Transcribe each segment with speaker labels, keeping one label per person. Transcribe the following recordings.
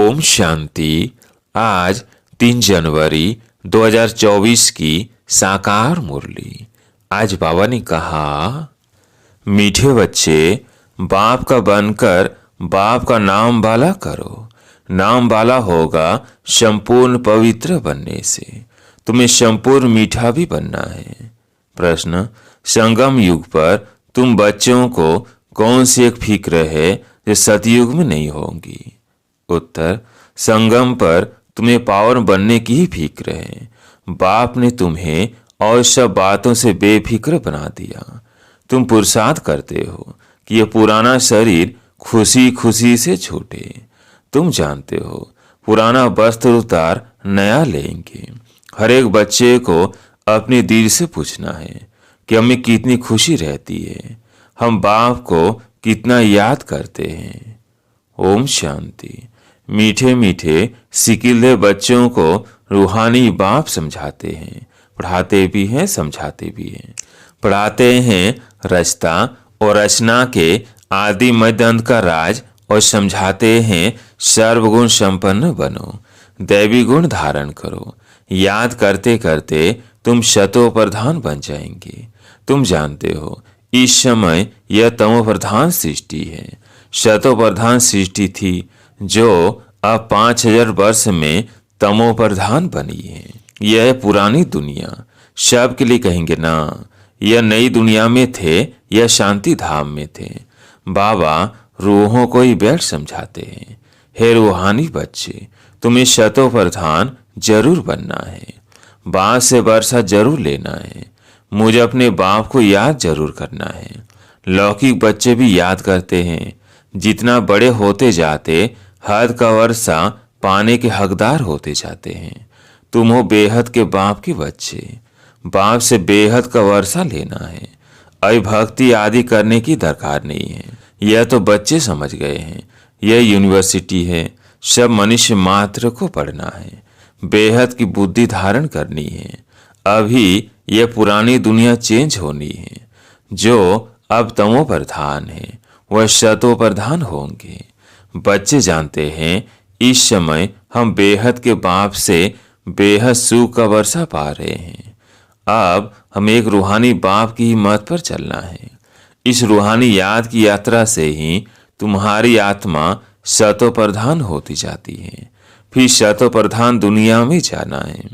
Speaker 1: ओम शांति। आज 3 जनवरी 2024 की साकार मुरली। आज बाबा ने कहा, मीठे बच्चे, बाप का बनकर बाप का नाम वाला करो। नाम वाला होगा संपूर्ण पवित्र बनने से। तुम्हें संपूर्ण मीठा भी बनना है। प्रश्न, संगम युग पर तुम बच्चों को कौन सी एक फिक्र है जो सतयुग में नहीं होगी? उत्तर, संगम पर तुम्हें पावन बनने की ही फिक्र है। बाप ने तुम्हें और सब बातों से बेफिक्र बना दिया। तुम पुरुषार्थ करते हो कि यह पुराना शरीर खुशी खुशी से छूटे। तुम जानते हो पुराना वस्त्र उतार नया लेंगे। हर एक बच्चे को अपने दिल से पूछना है कि हमें कितनी खुशी रहती है, हम बाप को कितना याद करते हैं। ओम शांति। मीठे मीठे सिकिले बच्चों को रूहानी बाप समझाते हैं, पढ़ाते भी हैं, समझाते भी हैं। पढ़ाते हैं रचता और रचना के आदि मध्य अंत का राज, और समझाते हैं सर्वगुण संपन्न बनो, दैवी गुण धारण करो। याद करते करते तुम शतो प्रधान बन जाएंगे। तुम जानते हो इस समय यह तमो प्रधान सृष्टि है। शतो प्रधान सृष्टि थी जो अब 5000 वर्ष में तमो प्रधान बनी है। यह पुरानी दुनिया, सबके लिए कहेंगे ना, यह नई दुनिया में थे, यह शांति धाम में थे। बाबा रूहों को ही बैठ समझाते हैं, हे रूहानी बच्चे, तुम्हें शतो प्रधान जरूर बनना है। बाप से वर्षा जरूर लेना है। मुझे अपने बाप को याद जरूर करना है। लौकिक बच्चे भी याद करते हैं। जितना बड़े होते जाते हद का वर्षा पाने के हकदार होते जाते हैं। तुम हो बेहद के बाप के बच्चे। बाप से बेहद का वर्षा लेना है। अभिभक्ति आदि करने की दरकार नहीं है। यह तो बच्चे समझ गए हैं। यह यूनिवर्सिटी है। सब मनुष्य मात्र को पढ़ना है। बेहद की बुद्धि धारण करनी है। अभी यह पुरानी दुनिया चेंज होनी है। जो अब तमो प्रधान है वह शतो प्रधान होंगे। बच्चे जानते हैं इस समय हम बेहद के बाप से बेहद सुख का वर्षा पा रहे हैं। अब हम एक रूहानी बाप की मत पर चलना है। इस रूहानी याद की यात्रा से ही तुम्हारी आत्मा शतो प्रधान होती जाती है। फिर शतो प्रधान दुनिया में जाना है।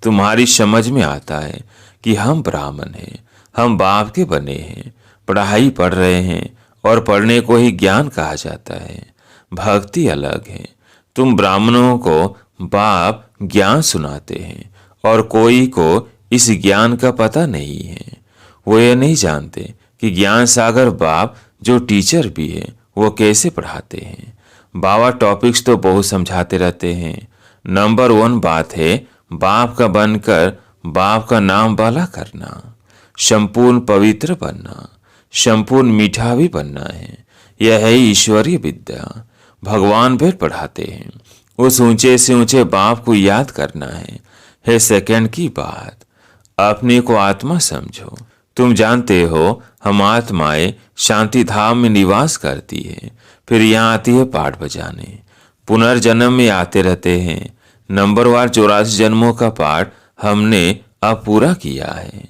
Speaker 1: तुम्हारी समझ में आता है कि हम ब्राह्मण हैं, हम बाप के बने हैं। पढ़ाई पढ़ रहे हैं और पढ़ने को ही ज्ञान कहा जाता है। भक्ति अलग है। तुम ब्राह्मणों को बाप ज्ञान सुनाते हैं और कोई को इस ज्ञान का पता नहीं है। वो ये नहीं जानते कि ज्ञान सागर बाप जो टीचर भी है वो कैसे पढ़ाते हैं। बाबा टॉपिक्स तो बहुत समझाते रहते हैं। नंबर 1 बात है बाप का बनकर बाप का नाम वाला करना, संपूर्ण पवित्र बनना, संपूर्ण मीठा भी बनना है। यह है ईश्वरीय विद्या। भगवान भेद पढ़ाते हैं। उस ऊंचे से ऊंचे बाप को याद करना है सेकंड की बात। अपने को आत्मा समझो। तुम जानते हो हम आत्माएं शांति धाम में निवास करती है, फिर यहाँ आती है पाठ बजाने। पुनर्जन्म में आते रहते हैं। नंबरवार 84 जन्मों का पाठ हमने अब पूरा किया है।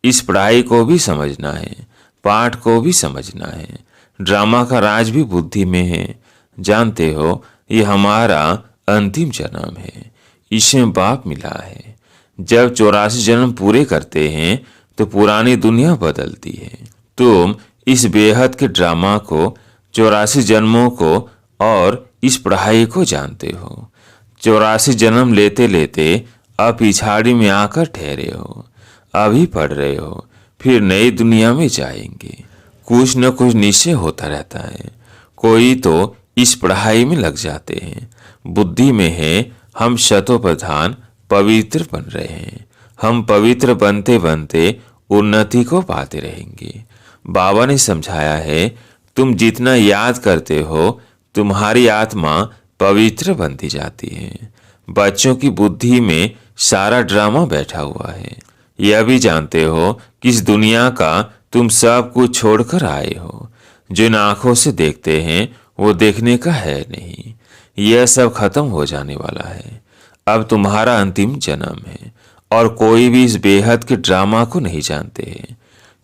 Speaker 1: इस पढ़ाई को भी समझना है, पाठ को भी समझना है। ड्रामा का राज भी बुद्धि में है। जानते हो ये हमारा अंतिम जन्म है। इसमें बाप मिला है। जब 84 जन्म पूरे करते हैं तो पुरानी दुनिया बदलती है। तुम इस बेहद के ड्रामा को, 84 जन्मों को और इस पढ़ाई को जानते हो। 84 जन्म लेते लेते अब पिछाड़ी में आकर ठहरे हो। अभी पढ़ रहे हो, फिर नई दुनिया में जाएंगे। कुछ न कुछ निश्चय होता रहता है। कोई तो इस पढ़ाई में लग जाते हैं। बुद्धि में है हम शतो प्रधान पवित्र बन रहे हैं। हम पवित्र बनते बनते उन्नति को पाते रहेंगे। बाबा ने समझाया है तुम जितना याद करते हो तुम्हारी आत्मा पवित्र बनती जाती है। बच्चों की बुद्धि में सारा ड्रामा बैठा हुआ है। यह भी जानते हो कि इस दुनिया का तुम सब कुछ छोड़कर आए हो। जिन आंखों से देखते हैं वो देखने का है नहीं। यह सब खत्म हो जाने वाला है। अब तुम्हारा अंतिम जन्म है और कोई भी इस बेहद के ड्रामा को नहीं जानते हैं।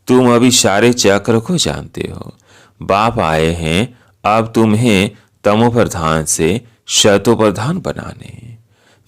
Speaker 1: तुम अभी सारे चक्र को जानते हो। बाप आए हैं अब तुम्हें तमो प्रधान से शतो प्रधान बनाने।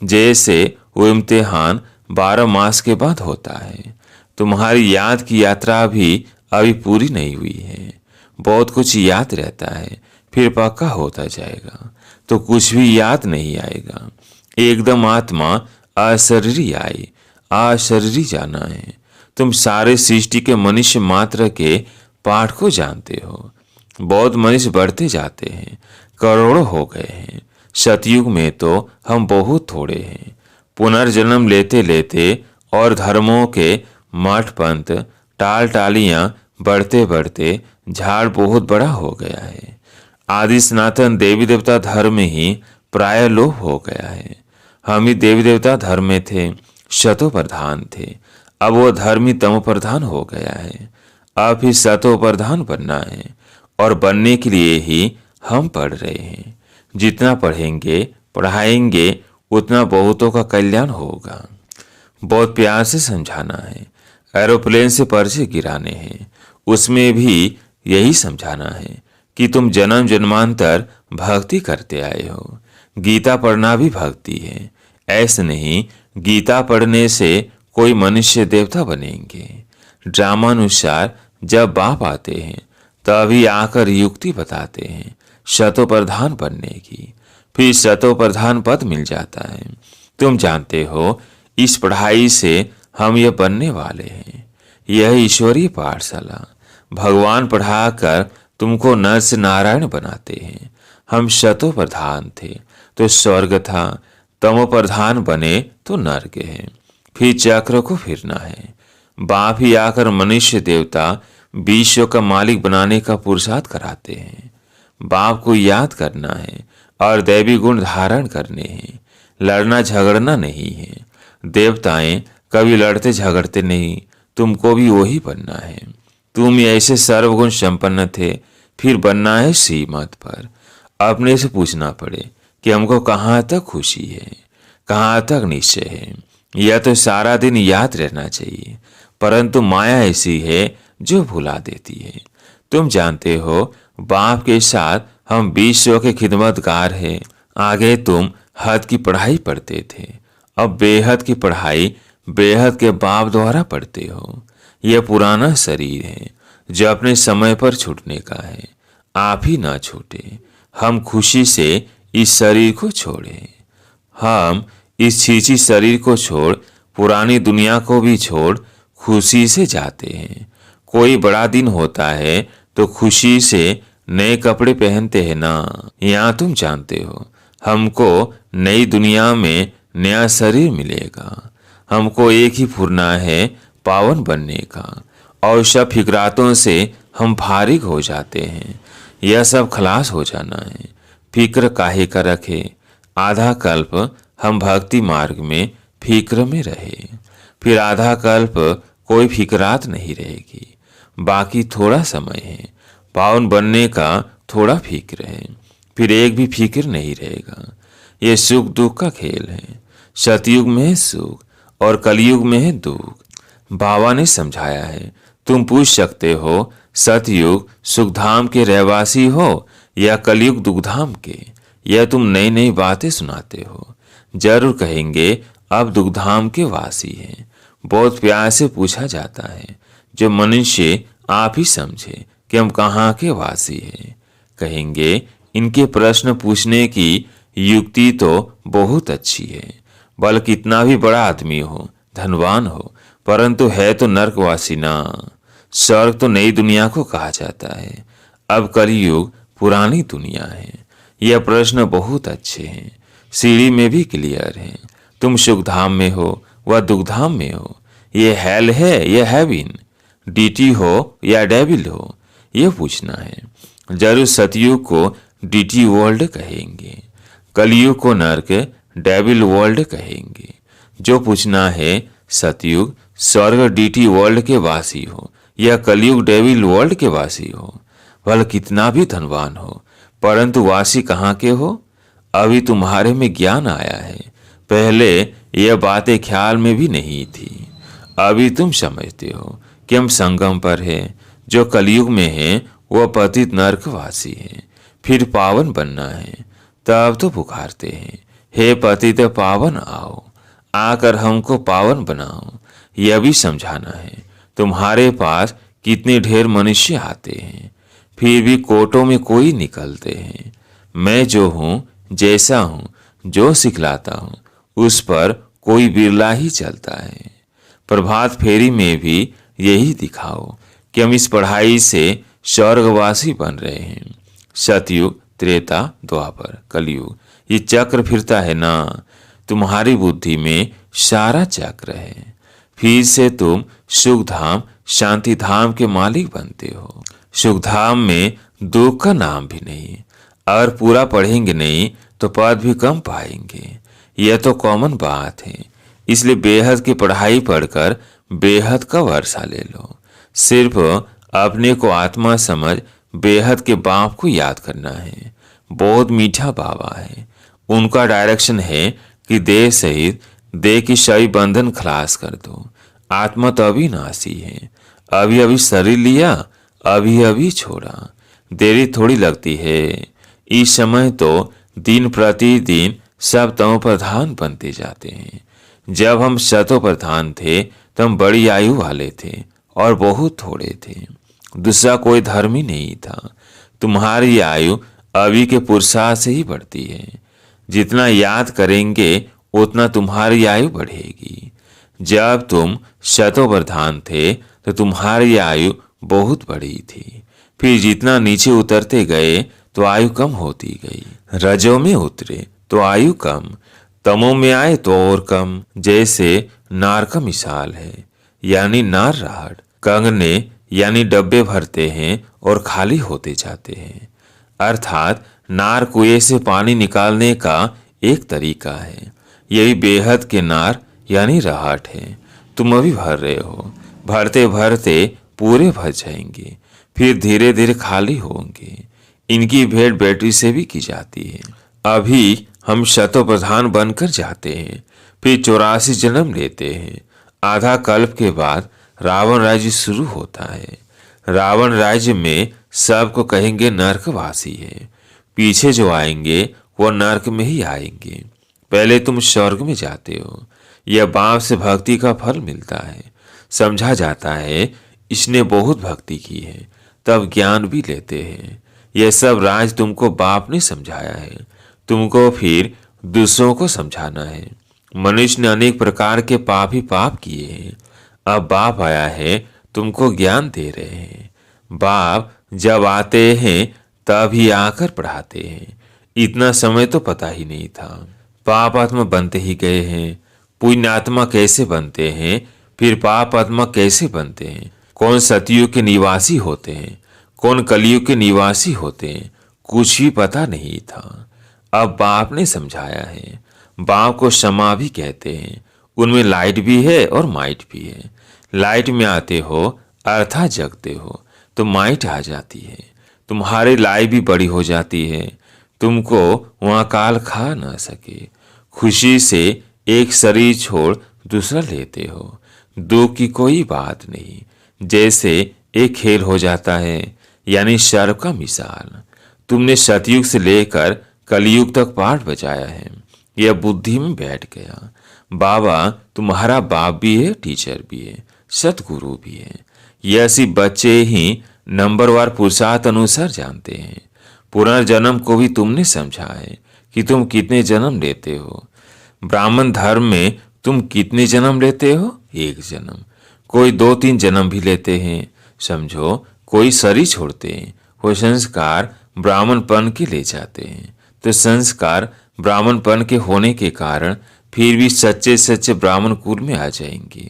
Speaker 1: जैसे वो इम्तिहान 12 मास के बाद होता है, तुम्हारी याद की यात्रा भी अभी पूरी नहीं हुई है। बहुत कुछ याद रहता है, फिर पक्का होता जाएगा तो कुछ भी याद नहीं आएगा। एकदम आत्मा अशरीरी आई, अशरीरी जाना है। तुम सारे सृष्टि के मनुष्य मात्र के पाठ को जानते हो। बहुत मनुष्य बढ़ते जाते हैं, करोड़ों हो गए हैं। सतयुग में तो हम बहुत थोड़े हैं। पुनर्जन्म लेते लेते और धर्मों के मठ पंथ टाल टालियां बढ़ते बढ़ते झाड़ बहुत बड़ा हो गया है। आदि सनातन देवी देवता धर्म ही प्राय लोप हो गया है। हम ही देवी देवता धर्म में थे, शतो प्रधान थे। अब वो धर्म ही तमो प्रधान हो गया है। अब ही शतो प्रधान बनना है और बनने के लिए ही हम पढ़ रहे हैं। जितना पढ़ेंगे पढ़ाएंगे उतना बहुतों का कल्याण होगा। बहुत प्यार से समझाना है। एरोप्लेन से पर्चे गिराने हैं, उसमें भी यही समझाना है कि तुम जन्म जन्मांतर भक्ति करते आए हो। गीता पढ़ना भी भक्ति है। ऐसे नहीं गीता पढ़ने से कोई मनुष्य देवता बनेंगे। ड्रामानुसार जब बाप आते हैं तभी आकर युक्ति बताते हैं शतो प्रधान बनने की, फिर शतो प्रधान पद मिल जाता है। तुम जानते हो इस पढ़ाई से हम ये बनने वाले हैं। यह ईश्वरीय पाठशाला। भगवान पढ़ाकर तुमको नर से नारायण बनाते हैं। हम शतो प्रधान थे तो स्वर्ग था, तमो प्रधान बने तो नर्क है। फिर चक्र को फिरना है। बाप ही आकर मनुष्य देवता विश्व का मालिक बनाने का पुरुषार्थ कराते हैं। बाप को याद करना है और दैवी गुण धारण करने हैं। लड़ना झगड़ना नहीं है। देवताएं कभी लड़ते झगड़ते नहीं, तुमको भी वही बनना है। तुम ऐसे सर्वगुण संपन्न थे, फिर बनना है श्रीमत पर। अपने से पूछना पड़े कि हमको कहाँ तक खुशी है, कहाँ तक निश्चय है। यह तो सारा दिन याद रहना चाहिए, परंतु माया ऐसी है जो भुला देती है। तुम जानते हो बाप के साथ हम विश्व के खिदमतगार हैं। आगे तुम हद की पढ़ाई पढ़ते थे, अब बेहद की पढ़ाई बेहद के बाप द्वारा पढ़ते हो। यह पुराना शरीर है जो अपने समय पर छूटने का है। आप ही ना छूटे। हम खुशी से इस शरीर को छोड़े। हम इस छीछी शरीर को छोड़ पुरानी दुनिया को भी छोड़ खुशी से जाते हैं। कोई बड़ा दिन होता है तो खुशी से नए कपड़े पहनते हैं ना। यहाँ तुम जानते हो हमको नई दुनिया में नया शरीर मिलेगा। हमको एक ही फुरना है पावन बनने का, और सब फिक्रातों से हम फारिग हो जाते हैं। यह सब खलास हो जाना है। फिक्र काहे का रखे। आधा कल्प हम भक्ति मार्ग में फिक्र में रहे, फिर आधा कल्प कोई फिक्रात नहीं रहेगी। बाकी थोड़ा समय है। पावन बनने का थोड़ा फिक्र है, फिर एक भी फिक्र नहीं रहेगा। ये सुख दुख का खेल है। सतयुग में है सुख और कलयुग में है दुख। बाबा ने समझाया है। तुम पूछ सकते हो सतयुग सुखधाम के रहवासी हो या कलयुग दुखधाम के। यह तुम नई नई बातें सुनाते हो। जरूर कहेंगे अब दुखधाम के वासी हैं। बहुत प्यार से पूछा जाता है जो मनुष्य आप ही समझे कि हम कहाँ के वासी हैं। कहेंगे इनके प्रश्न पूछने की युक्ति तो बहुत अच्छी है। बल कितना भी बड़ा आदमी हो, धनवान हो, परंतु है तो नरकवासी ना। स्वर्ग तो नई दुनिया को कहा जाता है। अब कलयुग पुरानी दुनिया है। यह प्रश्न बहुत अच्छे हैं। सीढ़ी में भी क्लियर है। तुम सुखधाम में हो व दुखधाम में हो। ये हेल है या हेविन, डीटी हो या डेविल हो, यह पूछना है। जरूर सतयुग को डीटी वर्ल्ड कहेंगे, कलयुग को नरक डेविल वर्ल्ड कहेंगे। जो पूछना है सतयुग स्वर्ग डीटी वर्ल्ड के वासी हो या कलयुग डेविल वर्ल्ड के वासी हो। भले कितना भी धनवान हो, परंतु वासी कहाँ के हो। अभी तुम्हारे में ज्ञान आया है, पहले यह बातें ख्याल में भी नहीं थी। अभी तुम समझते हो कि हम संगम पर हैं। जो कलयुग में है वह पतित नरकवासी है, फिर पावन बनना है, तब तो पुकारते हैं, हे पतित पावन आओ, आकर हमको पावन बनाओ। यह भी समझाना है तुम्हारे पास कितने ढेर मनुष्य आते हैं, फिर भी कोटों में कोई निकलते हैं। मैं जो हूँ, जैसा हूँ, जो सिखलाता हूँ, उस पर कोई बिरला ही चलता है। प्रभात फेरी में भी यही दिखाओ कि हम इस पढ़ाई से स्वर्गवासी बन रहे हैं। सतयुग, त्रेता, द्वापर, कलयुग, ये चक्र फिरता है ना, तुम्हारी बुद्धि में सारा चक्र है। फिर से तुम सुख धाम, शांति धाम के मालिक बनते हो। सुख धाम में दुख का नाम भी नहीं। अगर पूरा पढ़ेंगे नहीं तो पद भी कम पाएंगे। यह तो कॉमन बात है। इसलिए बेहद की पढ़ाई पढ़कर बेहद का वर्षा ले लो। सिर्फ अपने को आत्मा समझ बेहद के बाप को याद करना है। बहुत मीठा बाबा है। उनका डायरेक्शन है कि देह सहित देह की सभी बंधन खलास कर दो। आत्मा तो अविनाशी है। अभी अभी शरीर लिया, अभी अभी छोड़ा। देरी थोड़ी लगती है। इस समय तो दिन प्रतिदिन सब तमो प्रधान बनते जाते हैं। जब हम शतो प्रधान थे तो हम बड़ी आयु वाले थे और बहुत थोड़े थे। दूसरा कोई धर्म ही नहीं था। तुम्हारी आयु अभी के पुरुषार्थ से ही बढ़ती है। जितना याद करेंगे उतना तुम्हारी आयु बढ़ेगी। जब तुम शतो प्रधान थे तो तुम्हारी आयु बहुत बड़ी थी। फिर जितना नीचे उतरते गए तो आयु कम होती गई। रजों में उतरे तो आयु कम, तमों में आए तो और कम। जैसे नार का मिसाल है, यानी नार राहड़ कंगने यानी डब्बे भरते हैं और खाली होते जाते हैं। अर्थात नार कुएं से पानी निकालने का एक तरीका है। यही बेहद के नार यानी राहट है। तुम अभी भर रहे हो, भरते भरते पूरे भर जाएंगे, फिर धीरे धीरे खाली होंगे। इनकी भेंट बैटरी से भी की जाती है। अभी हम शतो प्रधान बनकर जाते हैं, फिर 84 जन्म लेते हैं। आधा कल्प के बाद रावण राज्य शुरू होता है। रावण राज्य में सबको कहेंगे नरकवासी है। पीछे जो आएंगे वो नरक में ही आएंगे। पहले तुम स्वर्ग में जाते हो। यह बाप से भक्ति का फल मिलता है। समझा जाता है इसने बहुत भक्ति की है, तब ज्ञान भी लेते हैं। यह सब राज तुमको बाप ने समझाया है। तुमको फिर दूसरों को समझाना है। मनुष्य ने अनेक प्रकार के पाप ही पाप किए हैं। अब बाप आया है, तुमको ज्ञान दे रहे हैं। बाप जब आते हैं तब ही आकर पढ़ाते हैं। इतना समय तो पता ही नहीं था। पाप आत्मा बनते ही गए हैं। पुण्य आत्मा कैसे बनते हैं, फिर पाप आत्मा कैसे बनते हैं, कौन सतयुग के निवासी होते हैं, कौन कलयुग के निवासी होते हैं, कुछ भी पता नहीं था। अब बाप ने समझाया है। बाप को क्षमा भी कहते हैं। उनमें लाइट भी है और माइट भी है। लाइट में आते हो अर्थात जगते हो तो माइट आ जाती है। तुम्हारी लाई भी बड़ी हो जाती है। तुमको वहां काल खा ना सके। खुशी से एक शरीर छोड़ दूसरा लेते हो। दुख की कोई बात नहीं। जैसे एक खेल हो जाता है, यानी सर्प का मिसाल। तुमने सतयुग से लेकर कलयुग तक पाठ बजाया है। यह बुद्धि में बैठ गया। बाबा तुम्हारा बाप भी है, टीचर भी है, सतगुरु भी है। यह सिर्फ बच्चे ही नंबरवार पुरुषार्थ अनुसार जानते हैं। पुनर्जन्म को भी तुमने समझा है कि तुम कितने जन्म लेते हो। ब्राह्मण धर्म में तुम कितने जन्म लेते हो? एक जन्म। कोई 2-3 जन्म भी लेते हैं। समझो, कोई शरीर छोड़ते हैं, वो संस्कार ब्राह्मणपन के ले जाते हैं। तो संस्कार ब्राह्मणपन के होने के कारण फिर भी सच्चे सच्चे ब्राह्मण कुल में आ जाएंगे।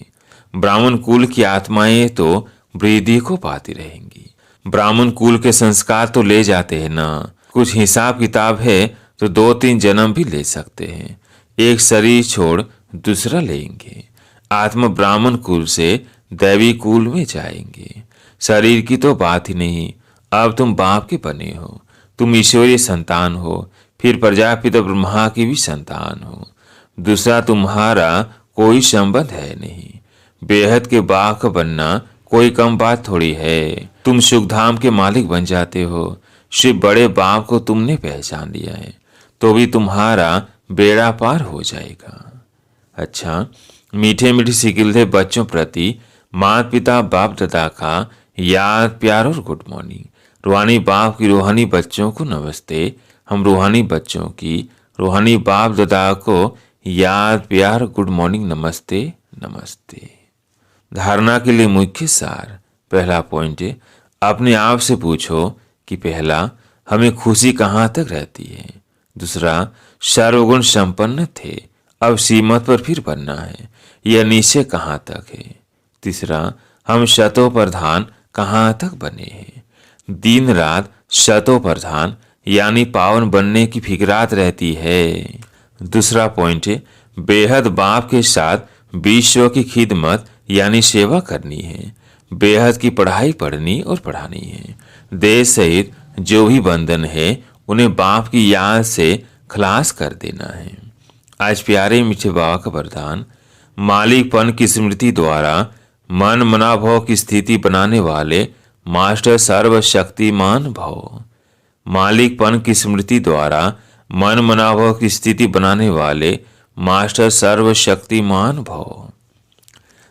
Speaker 1: ब्राह्मण कुल की आत्माएं तो वृद्धि को पाती रहेंगी। ब्राह्मण कुल के संस्कार तो ले जाते हैं ना। कुछ हिसाब किताब है तो 2-3 जन्म भी ले सकते हैं। एक शरीर छोड़ दूसरा लेंगे। आत्मा ब्राह्मण कुल से दैवी कुल में जाएंगे। शरीर की तो बात ही नहीं। अब तुम बाप के बने हो, तुम ईश्वरीय संतान हो। फिर प्रजापिता ब्रह्मा की भी संतान हो। दूसरा तुम्हारा कोई संबंध है नहीं। बेहद के बाग बनना कोई कम बात थोड़ी है। तुम सुखधाम के मालिक बन जाते हो। शिव बड़े बाप को तुमने पहचान लिया है तो भी तुम्हारा बेड़ा पार हो जाएगा। अच्छा, मीठे मीठे सिकिलते बच्चों प्रति माता पिता बाप दादा का याद प्यार और गुड मॉर्निंग। रूहानी बाप की रूहानी बच्चों को नमस्ते। हम रूहानी बच्चों की रूहानी बाप दादा को याद प्यार गुड मॉर्निंग नमस्ते नमस्ते। धारणा के लिए मुख्य सार। पहला पॉइंट है, अपने आप से पूछो कि पहला, हमें खुशी कहाँ तक रहती है। दूसरा, सर्वगुण संपन्न थे, अब सीमत पर फिर बनना है, यह निश्चय कहाँ तक है। तीसरा, हम शतो प्रधान कहाँ तक बने हैं। दिन रात शतो प्रधान यानी पावन बनने की फिक्रात रहती है। दूसरा पॉइंट है, बेहद बाप के साथ विश्व की खिदमत यानी सेवा करनी है। बेहद की पढ़ाई पढ़नी और पढ़ानी है। देश सहित जो भी बंधन है उन्हें बाप की याद से खलास कर देना है। आज प्यारे मीठे बाबा का वरदान, मालिकपन की स्मृति द्वारा मन मनाभाव की स्थिति बनाने वाले मास्टर सर्वशक्तिमान भव। मालिकपन की स्मृति द्वारा मन मनाभाव की स्थिति बनाने वाले मास्टर सर्वशक्तिमान भव।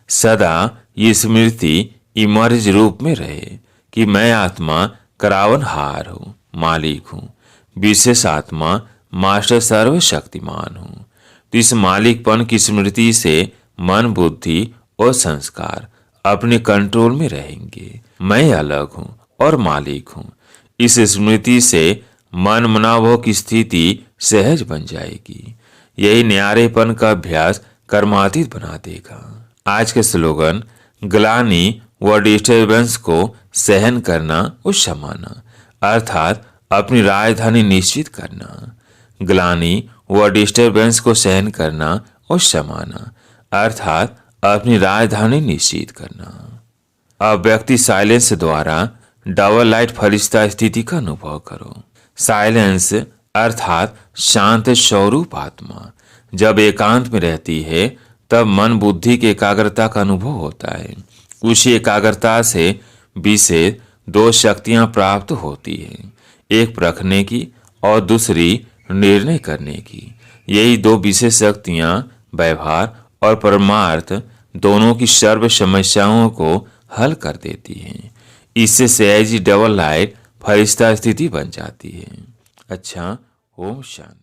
Speaker 1: सदा ये स्मृति इमर्ज रूप में रहे कि मैं आत्मा करावनहार हूँ, मालिक हूँ, विशेष आत्मा मास्टर सर्वशक्तिमान हूँ। तो इस मालिकपन की स्मृति से मन बुद्धि और संस्कार अपने कंट्रोल में रहेंगे। मैं अलग हूँ और मालिक हूँ। इस स्मृति से मन मनाभाव की स्थिति सहज बन जाएगी। यही न्यारेपन का अभ्यास कर्मातीत बना देगा। आज के स्लोगन, ग्लानि व डिस्टर्बेंस को सहन करना और क्षमाना, अर्थात अपनी राजधानी निश्चित करना। ग्लानि व डिस्टर्बेंस को सहन करना और क्षमाना, अर्थात अपनी राजधानी निश्चित करना। अब व्यक्ति साइलेंस द्वारा डबल लाइट फरिश्ता स्थिति का अनुभव करो। साइलेंस अर्थात शांत स्वरूप आत्मा जब एकांत में रहती है तब मन बुद्धि की एकाग्रता का अनुभव होता है। उसी एकाग्रता से विशेष दो शक्तियां प्राप्त होती हैं, एक परखने की और दूसरी निर्णय करने की। यही दो विशेष शक्तियां व्यवहार और परमार्थ दोनों की सर्व समस्याओं को हल कर देती हैं। इससे सहज डबल लाइट फरिश्ता स्थिति बन जाती है। अच्छा, ओम शांति।